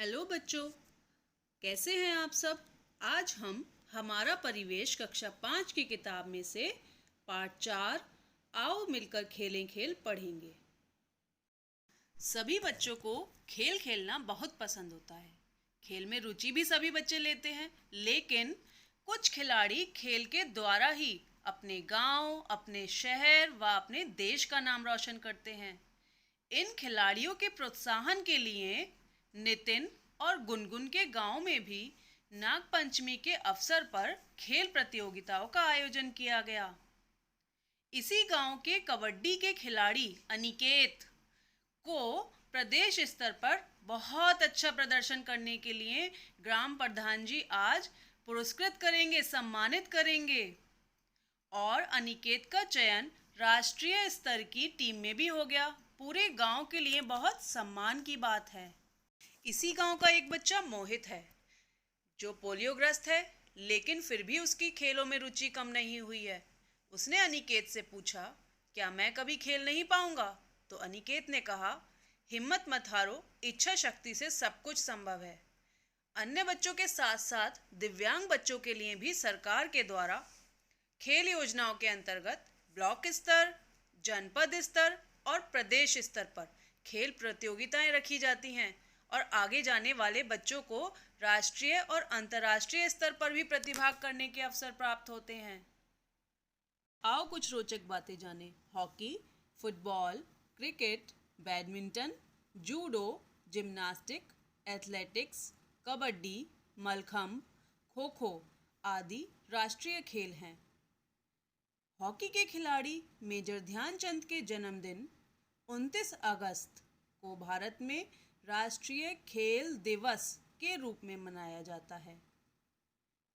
Hello बच्चों, कैसे हैं आप सब। आज हम हमारा परिवेश कक्षा 5 की किताब में से पाठ 4 आओ मिलकर खेलें खेल पढ़ेंगे। सभी बच्चों को खेल खेलना बहुत पसंद होता है। खेल में रुचि भी सभी बच्चे लेते हैं, लेकिन कुछ खिलाड़ी खेल के द्वारा ही अपने गांव, अपने शहर व अपने देश का नाम रोशन करते हैं। इन खिलाड़ियों के प्रोत्साहन के लिए नितिन और गुनगुन के गांव में भी नागपंचमी के अवसर पर खेल प्रतियोगिताओं का आयोजन किया गया। इसी गांव के कबड्डी के खिलाड़ी अनिकेत को प्रदेश स्तर पर बहुत अच्छा प्रदर्शन करने के लिए ग्राम प्रधान जी आज पुरस्कृत करेंगे, सम्मानित करेंगे। और अनिकेत का चयन राष्ट्रीय स्तर की टीम में भी हो गया। पूरे गांव के लिए बहुत सम्मान की बात है। इसी गांव का एक बच्चा मोहित है जो पोलियोग्रस्त है, लेकिन फिर भी उसकी खेलों में रुचि कम नहीं हुई है। उसने अनिकेत से पूछा, क्या मैं कभी खेल नहीं पाऊंगा? तो अनिकेत ने कहा, हिम्मत मत हारो, इच्छा शक्ति से सब कुछ संभव है। अन्य बच्चों के साथ साथ दिव्यांग बच्चों के लिए भी सरकार के द्वारा खेल योजनाओं के अंतर्गत ब्लॉक स्तर, जनपद स्तर और प्रदेश स्तर पर खेल प्रतियोगिताएं रखी जाती हैं और आगे जाने वाले बच्चों को राष्ट्रीय और अंतर्राष्ट्रीय स्तर पर भी प्रतिभाग करने के अवसर प्राप्त होते हैं। आओ कुछ रोचक बातें जानें। Hockey, football, cricket, badminton, judo, gymnastic, athletics, kabaddi, mallakhamb, kho kho आदि राष्ट्रीय खेल हैं। हॉकी के खिलाड़ी मेजर ध्यानचंद के जन्मदिन 29 अगस्त को भारत में राष्ट्रीय खेल दिवस के रूप में मनाया जाता है।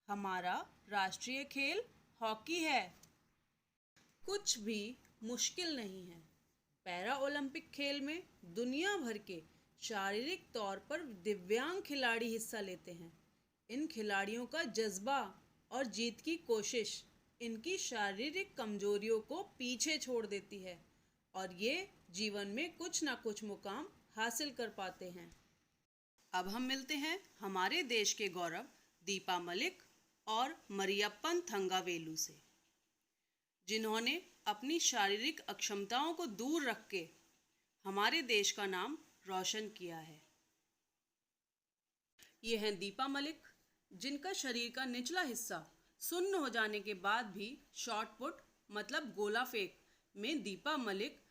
हमारा राष्ट्रीय खेल हॉकी है। कुछ भी मुश्किल नहीं है। पैरा ओलंपिक खेल में दुनिया भर के शारीरिक तौर पर दिव्यांग खिलाड़ी हिस्सा लेते हैं। इन खिलाड़ियों का जज्बा और जीत की कोशिश इनकी शारीरिक कमजोरियों को पीछे छोड़ देती है और ये जीवन में कुछ ना कुछ मुकाम हासिल कर पाते हैं। अब हम मिलते हैं हमारे देश के गौरव दीपा मलिक और मरियप्पन थंगावेलु से, जिन्होंने अपनी शारीरिक अक्षमताओं को दूर रख के हमारे देश का नाम रोशन किया है। ये हैं दीपा मलिक, जिनका शरीर का निचला हिस्सा सुन्न हो जाने के बाद भी शॉट पुट मतलब गोला फेंक में दीपा मलिक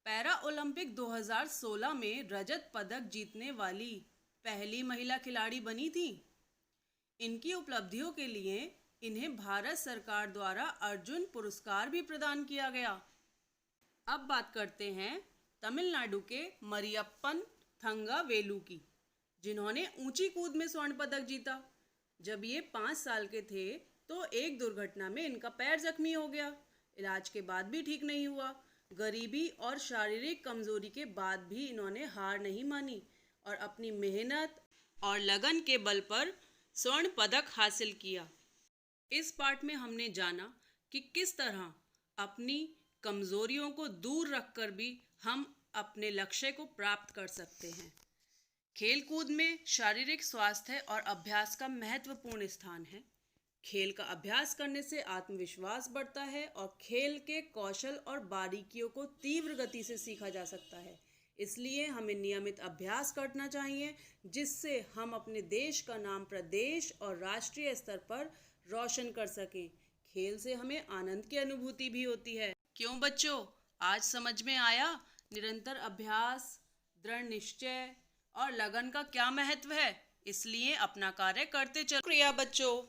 पैरा ओलंपिक 2016 में रजत पदक जीतने वाली पहली महिला खिलाड़ी बनी थी। इनकी उपलब्धियों के लिए इन्हें भारत सरकार द्वारा अर्जुन पुरस्कार भी प्रदान किया गया। अब बात करते हैं तमिलनाडु के मरियप्पन थंगावेलु की, जिन्होंने ऊंची कूद में स्वर्ण पदक जीता। जब ये 5 साल के थे तो एक दुर्घटना में इनका पैर जख्मी हो गया। इलाज के बाद भी ठीक नहीं हुआ। गरीबी और शारीरिक कमजोरी के बाद भी इन्होंने हार नहीं मानी और अपनी मेहनत और लगन के बल पर स्वर्ण पदक हासिल किया। इस पाठ में हमने जाना कि किस तरह अपनी कमजोरियों को दूर रखकर भी हम अपने लक्ष्य को प्राप्त कर सकते हैं। खेलकूद में शारीरिक स्वास्थ्य और अभ्यास का महत्वपूर्ण स्थान है। खेल का अभ्यास करने से आत्मविश्वास बढ़ता है और खेल के कौशल और बारीकियों को तीव्र गति से सीखा जा सकता है। इसलिए हमें नियमित अभ्यास करना चाहिए, जिससे हम अपने देश का नाम प्रदेश और राष्ट्रीय स्तर पर रोशन कर सकें। खेल से हमें आनंद की अनुभूति भी होती है। क्यों बच्चों, आज समझ में आया निरंतर अभ्यास, दृढ़ निश्चय और लगन का क्या महत्व है। इसलिए अपना कार्य करते चलो। शुक्रिया बच्चों।